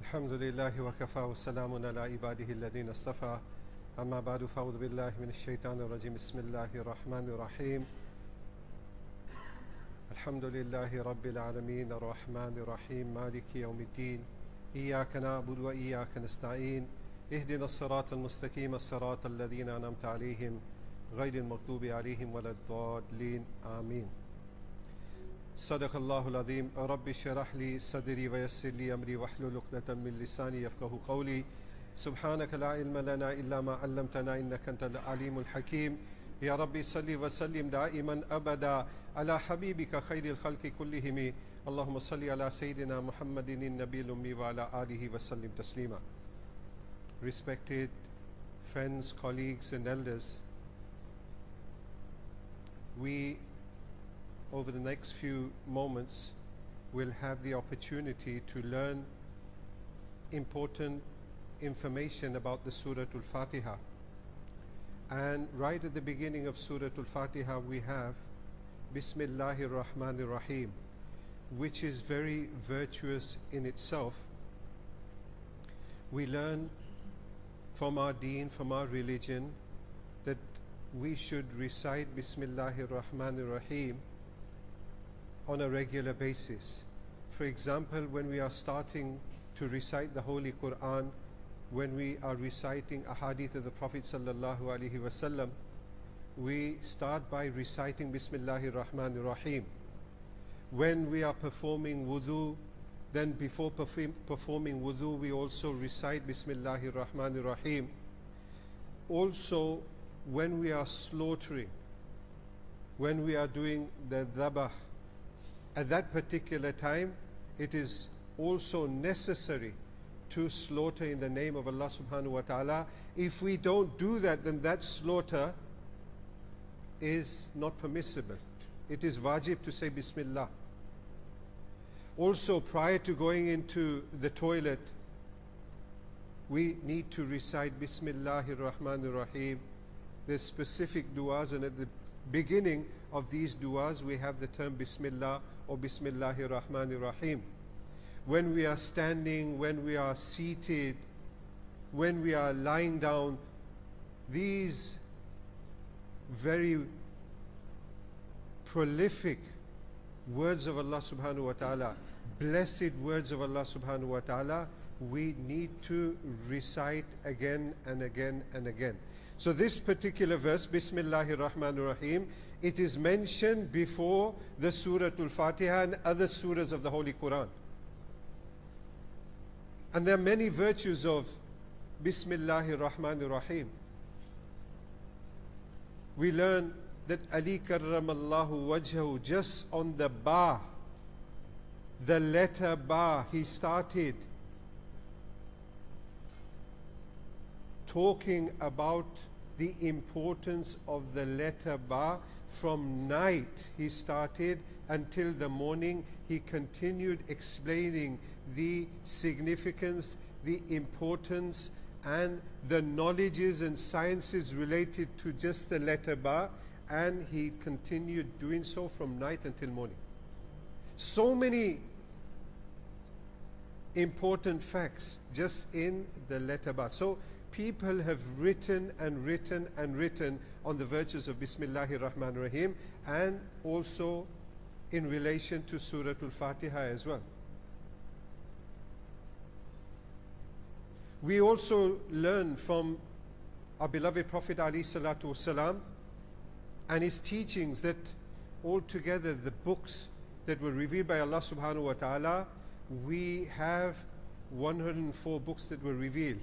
الحمد لله وكفى وسلام على عباده الذين اصطفى أما بعد فأعوذ بالله من الشيطان الرجيم بسم الله الرحمن الرحيم الحمد لله رب العالمين الرحمن الرحيم مالك يوم الدين إياك نعبد وإياك نستعين اهدنا الصراط المستقيم الصراط الذين أنعمت عليهم غير المغضوب عليهم ولا الضالين آمين صدق الله العظيم رب اشرح لي صدري ويسر لي أمري واحلل عقدة من لساني يفقهوا قولي سبحانك لا علم لنا إلا ما علمتنا إنك أنت العليم الحكيم يا ربي صل وسلم دائما أبدا على حبيبك خير الخلق كلهم اللهم صل على سيدنا محمد النبي الأمي وعلى آله وسلم تسليما. Respected friends, colleagues and elders, we over the next few moments will have the opportunity to learn important information about the Surah Al-Fatiha. And right at the beginning of Surah Al-Fatiha we have Bismillahir Rahmanir Rahim, which is very virtuous in itself. We learn from our deen, from our religion, that we should recite Bismillahir Rahmanir Rahim on a regular basis. For example, when we are starting to recite the Holy Quran, when we are reciting a hadith of the Prophet sallallahu alaihi wasallam, we start by reciting Bismillahir Rahmanir Rahim. When we are performing wudu, then before performing wudu, we also recite Bismillahir Rahmanir Rahim. Also, when we are slaughtering, when we are doing the dhabah, at that particular time, it is also necessary to slaughter in the name of Allah subhanahu wa ta'ala. If we don't do that, then that slaughter is not permissible. It is wajib to say Bismillah. Also, prior to going into the toilet, we need to recite Bismillahir Rahmanir Rahim. There's specific du'as, and at the beginning of these du'as we have the term Bismillah or Bismillahir Rahmanir Rahim. When we are standing, when we are seated, when we are lying down, these very prolific words of Allah subhanahu wa ta'ala, blessed words of Allah subhanahu wa ta'ala, we need to recite again and again and again. So this particular verse, Bismillahir Rahmanir Rahim, it is mentioned before the Surah Al-Fatiha and other surahs of the Holy Quran. And there are many virtues of Bismillahir Rahmanir Rahim. We learn that Ali karramallahu wajhahu, just on the ba, the letter ba, he started talking about the importance of the letter ba. From night he started until the morning, he continued explaining the significance, the importance and the knowledges and sciences related to just the letter ba, and he continued doing so from night until morning. So many important facts just in the letter ba. So people have written and written and written on the virtues of Bismillahir Rahmanir Rahim, and also in relation to Surah Al-Fatiha as well. We also learn from our beloved Prophet Ali Salatu Wasalam and his teachings that altogether the books that were revealed by Allah subhanahu wa ta'ala, we have 104 books that were revealed.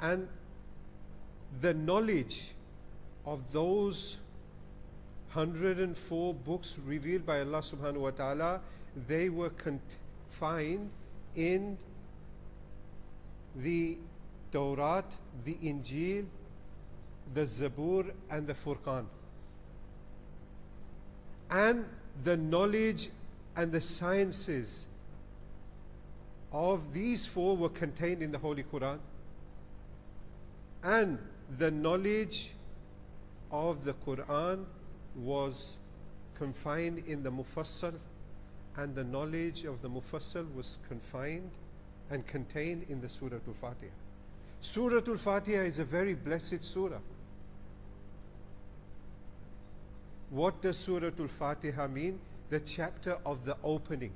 And the knowledge of those 104 books revealed by Allah subhanahu wa ta'ala, they were confined in the Tawrat, the Injil, the Zabur and the Furqan. And the knowledge and the sciences of these four were contained in the Holy Quran. And the knowledge of the Quran was confined in the Mufassal, and the knowledge of the Mufassal was confined and contained in the Surah Al-Fatiha. Surah Al-Fatiha is a very blessed surah. What does Surah Al-Fatiha mean? The chapter of the opening.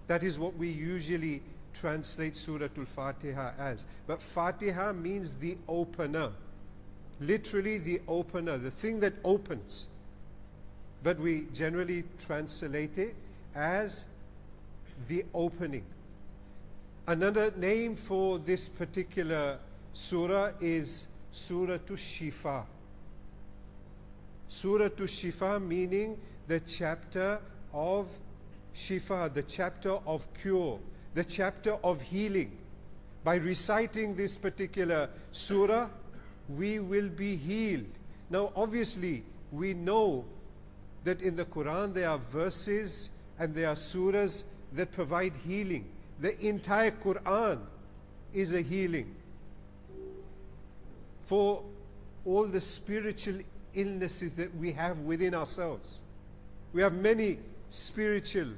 That is what we usually translate Surah Al-Fatiha as. But Fatiha means the opener. Literally the opener, the thing that opens. But we generally translate it as the opening. Another name for this particular surah is Surah Al-Shifa. Surah Al-Shifa meaning the chapter of Shifa, the chapter of cure, the chapter of healing. By reciting this particular surah, we will be healed. Now obviously, we know that in the Quran there are verses and there are surahs that provide healing. The entire Quran is a healing for all the spiritual illnesses that we have within ourselves. We have many spiritual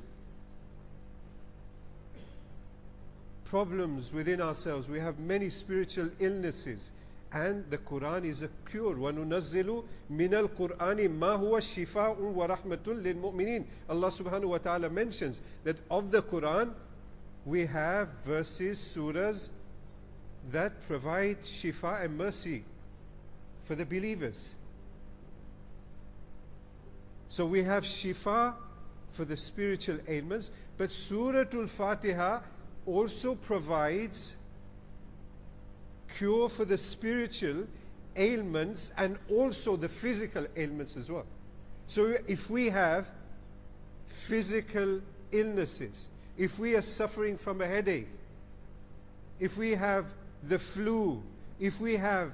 problems within ourselves. We have many spiritual illnesses. And the Quran is a cure. وَنُنَزِّلُ مِنَ الْقُرْآنِ مَا هُوَ شِفَاءٌ وَرَحْمَةٌ لِلْمُؤْمِنِينَ. Allah subhanahu wa ta'ala mentions that of the Quran, we have verses, surahs that provide shifa and mercy for the believers. So we have shifa for the spiritual ailments, but Surah Al-Fatiha also provides cure for the spiritual ailments and also the physical ailments as well. So if we have physical illnesses, if we are suffering from a headache, if we have the flu, if we have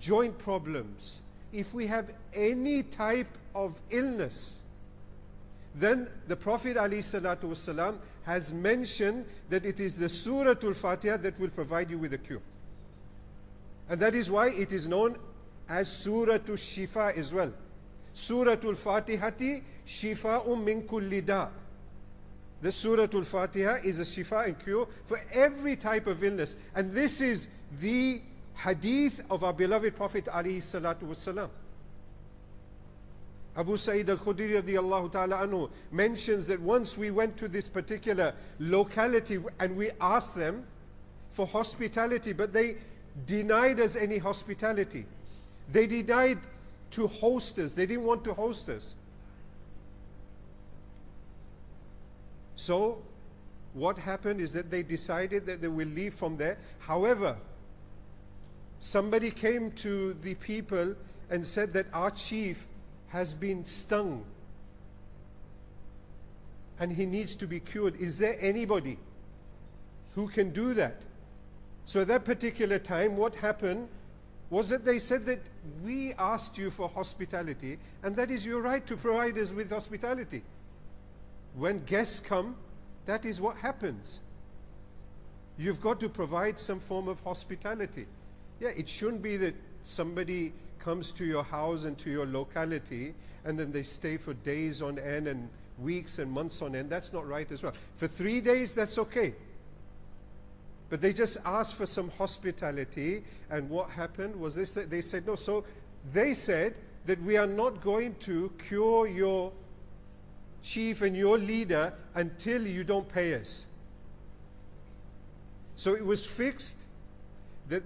joint problems, if we have any type of illness, then the Prophet ﷺ has mentioned that it is the Surah Al-Fatiha that will provide you with a cure. And that is why it is known as Surah Al-Shifa as well. Surah Al-Fatihati Shifa'un min kulli da. The Surah Al-Fatiha is a shifa and cure for every type of illness. And this is the hadith of our beloved Prophet ﷺ. Abu Sa'id al-Khudri radiyallahu ta'ala anhu mentions that once we went to this particular locality and we asked them for hospitality, but they denied us any hospitality. They denied to host us. They didn't want to host us. So what happened is that they decided that they will leave from there. However, somebody came to the people and said that our chief has been stung and he needs to be cured. Is there anybody who can do that? So at that particular time, what happened was that they said that we asked you for hospitality, and that is your right to provide us with hospitality. When guests come, that is what happens. You've got to provide some form of hospitality. Yeah, it shouldn't be that somebody comes to your house and to your locality and then they stay for days on end and weeks and months on end. That's not right as well. For 3 days, that's okay. But they just asked for some hospitality, and what happened was they said no. So they said that we are not going to cure your chief and your leader until you don't pay us. So it was fixed that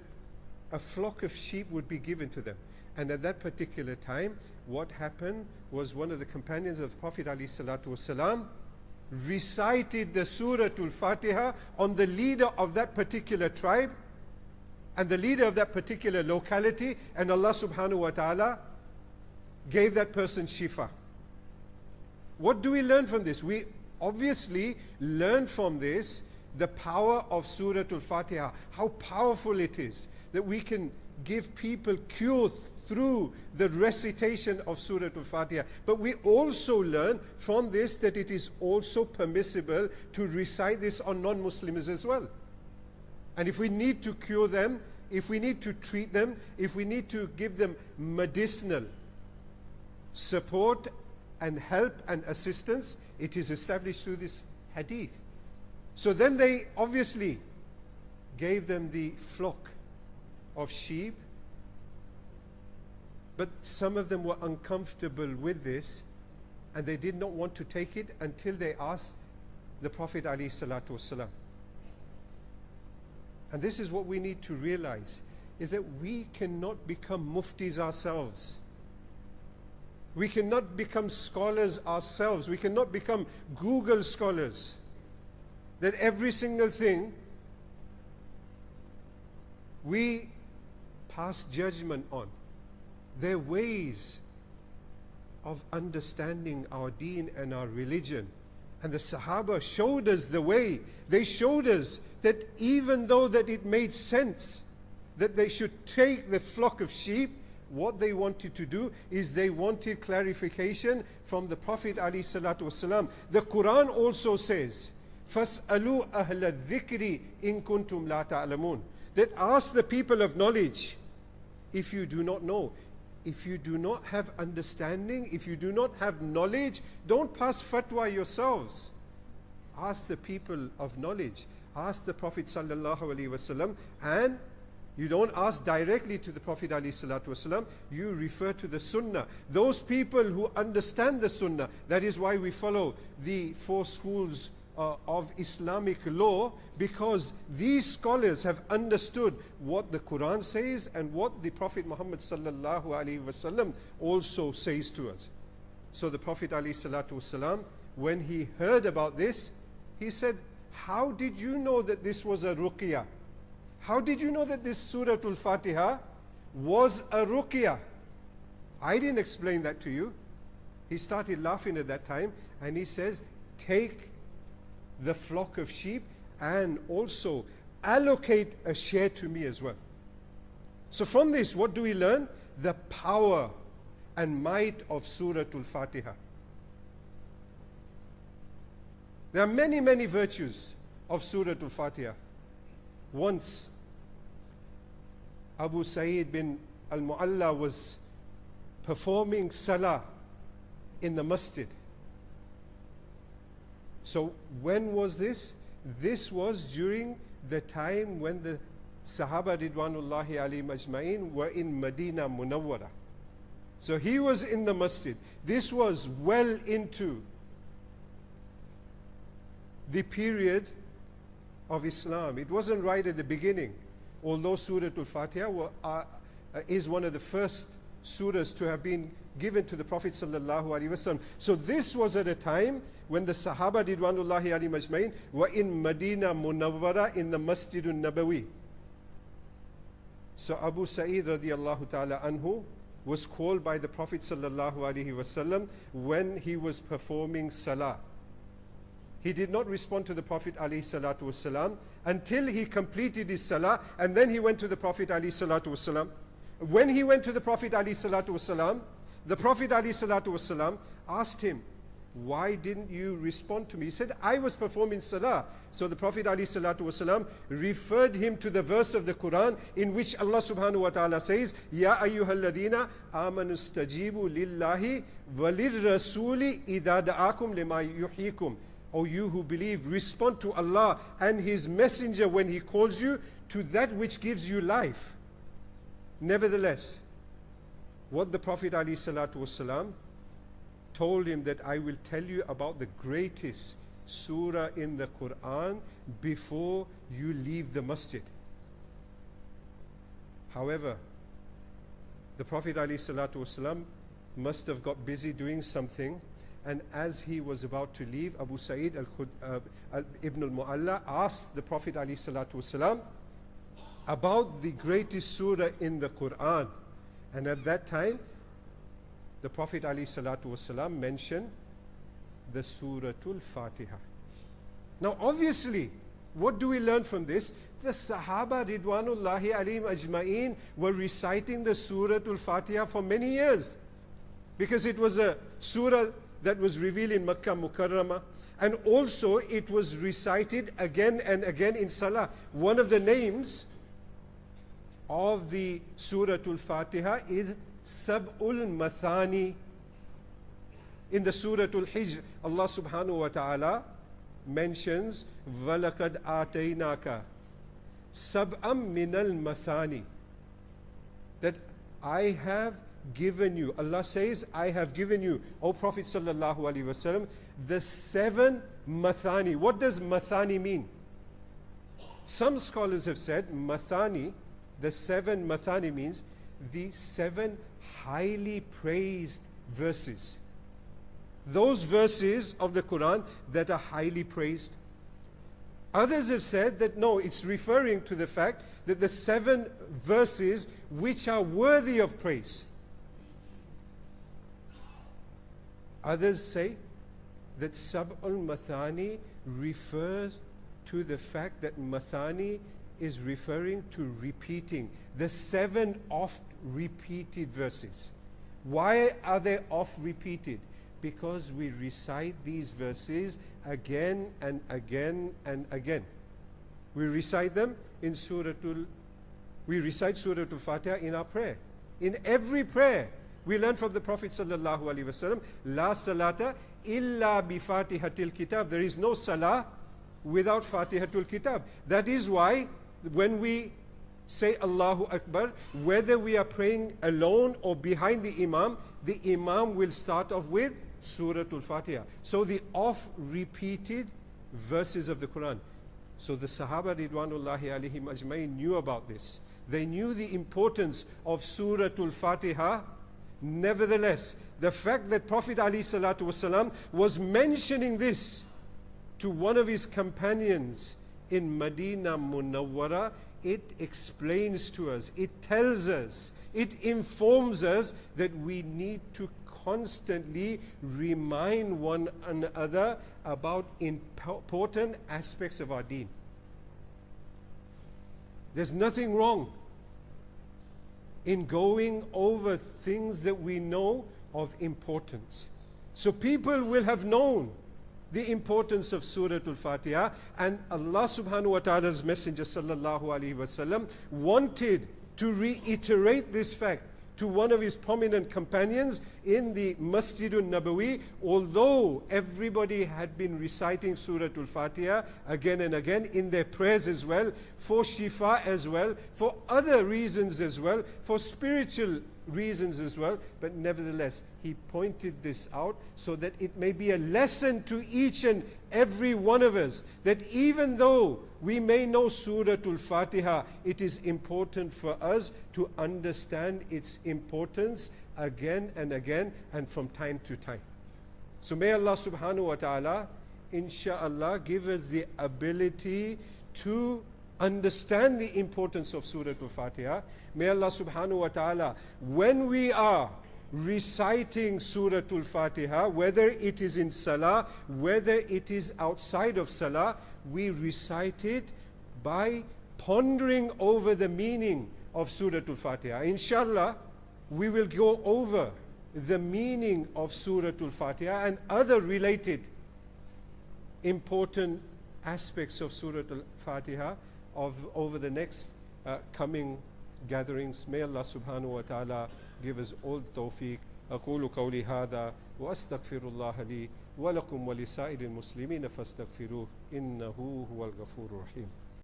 a flock of sheep would be given to them. And at that particular time, what happened was one of the companions of the Prophet ﷺ recited the Surah Al-Fatiha on the leader of that particular tribe and the leader of that particular locality, and Allah subhanahu wa ta'ala gave that person shifa. What do we learn from this? We obviously learn from this the power of Surah Al-Fatiha, how powerful it is that we can give people cure through the recitation of Surah Al-Fatiha. But we also learn from this that it is also permissible to recite this on non-Muslims as well. And if we need to cure them, if we need to treat them, if we need to give them medicinal support and help and assistance, it is established through this hadith. So then they obviously gave them the flock of sheep, but some of them were uncomfortable with this and they did not want to take it until they asked the Prophet ﷺ. And this is what we need to realize, is that we cannot become muftis ourselves. We cannot become scholars ourselves. We cannot become Google scholars. That every single thing we pass judgment on. There are ways of understanding our deen and our religion. And the Sahaba showed us the way. They showed us that even though that it made sense that they should take the flock of sheep, what they wanted to do is they wanted clarification from the Prophet ﷺ. The Quran also says, فَاسْأَلُوا أَهْلَ الذِّكْرِ إِن كُنْتُمْ لَا تَعْلَمُونَ, that ask the people of knowledge if you do not know. If you do not have understanding, if you do not have knowledge, don't pass fatwa yourselves. Ask the people of knowledge. Ask the Prophet ﷺ, and you don't ask directly to the Prophet ﷺ, you refer to the Sunnah. Those people who understand the Sunnah, that is why we follow the 4 schools of Islamic law, because these scholars have understood what the Quran says and what the Prophet Muhammad sallallahu alaihi wasallam also says to us. So the Prophet ﷺ, when he heard about this, he said, how did you know that this was a ruqyah? How did you know that this Surah Al-Fatiha was a ruqyah? I didn't explain that to you. He started laughing at that time and he says, take the flock of sheep and also allocate a share to me as well. So from this, what do we learn? The power and might of Surah Al-Fatiha. There are many, many virtues of Surah Al-Fatiha. Once, Abu Sa'id bin al-Mu'alla was performing salah in the masjid. So when was this? This was during the time when the Sahaba Ridwanullahi alayhim ajma'in were in Medina Munawwara. So he was in the masjid. This was well into the period of Islam. It wasn't right at the beginning, although Surah Al-Fatiha is one of the first surahs to have been given to the Prophet sallallahu alaihi wasallam. So this was at a time when the Sahaba Ridwanullahi alayhim ajma'in were in Medina Munawwara in the Masjid al-Nabawi. So Abu Sa'id radiyallahu ta'ala anhu was called by the Prophet sallallahu alaihi wasallam when he was performing salah. He did not respond to the Prophet ﷺ until he completed his salah, and then he went to the Prophet ﷺ. When he went to the Prophet ﷺ, the Prophet ﷺ asked him, why didn't you respond to me? He said, I was performing salah. So the Prophet ﷺ referred him to the verse of the Quran in which Allah subhanahu wa ta'ala says, Ya ayyuhalladhina amanu stajibu lillahi walirrasuli idha da'akum lima yuhyikum. O you who believe, respond to Allah and His Messenger when He calls you to that which gives you life. Nevertheless, what the Prophet ﷺ told him, that I will tell you about the greatest surah in the Quran before you leave the masjid. However, the Prophet ﷺ must have got busy doing something, and as he was about to leave, Abu Sa'id ibn al-Mu'alla asked the Prophet ﷺ about the greatest surah in the Quran. And at that time, the Prophet ﷺ mentioned the Surah Al-Fatiha. Now obviously, what do we learn from this? The Sahaba Ridwanullahi alayhim ajma'in were reciting the Surah Al-Fatiha for many years, because it was a surah that was revealed in Makkah Mukarramah, and also it was recited again and again in Salah. One of the names of the Surah Al-Fatiha is Sab'ul Mathani. In the Surah Al-Hijr, Allah subhanahu wa ta'ala mentions وَلَقَدْ آتَيْنَاكَ سَبْعًا مِنَ الْمَثَانِ, that I have given you, Allah says, I have given you, O Prophet sallallahu alaihi wasallam, the 7 mathani. What does mathani mean? Some scholars have said mathani, the 7 mathani means the 7 highly praised verses. Those verses of the Quran that are highly praised. Others have said that no, it's referring to the fact that the 7 verses which are worthy of praise. Others say that Sab'ul Mathani refers to the fact that Mathani is referring to repeating the 7 oft repeated verses. Why are they oft repeated? Because we recite these verses again and again and again. We recite them in we recite Surah Al-Fatiha in our prayer. In every prayer, we learn from the Prophet sallallahu alaihi wasallam, La salata illa bi Fatihatil Kitab. There is no salah without Fatihatul Kitab. That is why when we say Allahu Akbar, whether we are praying alone or behind the Imam will start off with Surah Al-Fatiha. So the oft-repeated verses of the Quran. So the Sahaba Ridwanullahi alayhim ajmain knew about this. They knew the importance of Surah Al-Fatiha. Nevertheless, the fact that Prophet ﷺ was mentioning this to one of his companions in Medina Munawwara, it explains to us, it tells us, it informs us that we need to constantly remind one another about important aspects of our deen. There's nothing wrong in going over things that we know of importance. So people will have known the importance of Surah Al-Fatiha, and Allah subhanahu wa ta'ala's Messenger sallallahu alaihi wasallam wanted to reiterate this fact to one of his prominent companions in the Masjidun Nabawi. Although everybody had been reciting Surah Al-Fatiha again and again in their prayers as well, for shifa as well, for other reasons as well, for spiritual reasons as well, but nevertheless he pointed this out so that it may be a lesson to each and every one of us, that even though we may know Surah Al-Fatiha, it is important for us to understand its importance again and again and from time to time. So may Allah subhanahu wa ta'ala insha'Allah give us the ability to understand the importance of Surah Al-Fatiha. May Allah subhanahu wa ta'ala, when we are reciting Surah Al-Fatiha, whether it is in Salah, whether it is outside of Salah, we recite it by pondering over the meaning of Surah Al-Fatiha. Inshallah, we will go over the meaning of Surah Al-Fatiha and other related important aspects of Surah Al-Fatiha over the next coming gatherings. May Allah subhanahu wa ta'ala give us all tawfiq. أقول قولي هذا وأستغفر الله لي ولكم ولسائر المسلمين فاستغفروه إنه هو الغفور الرحيم.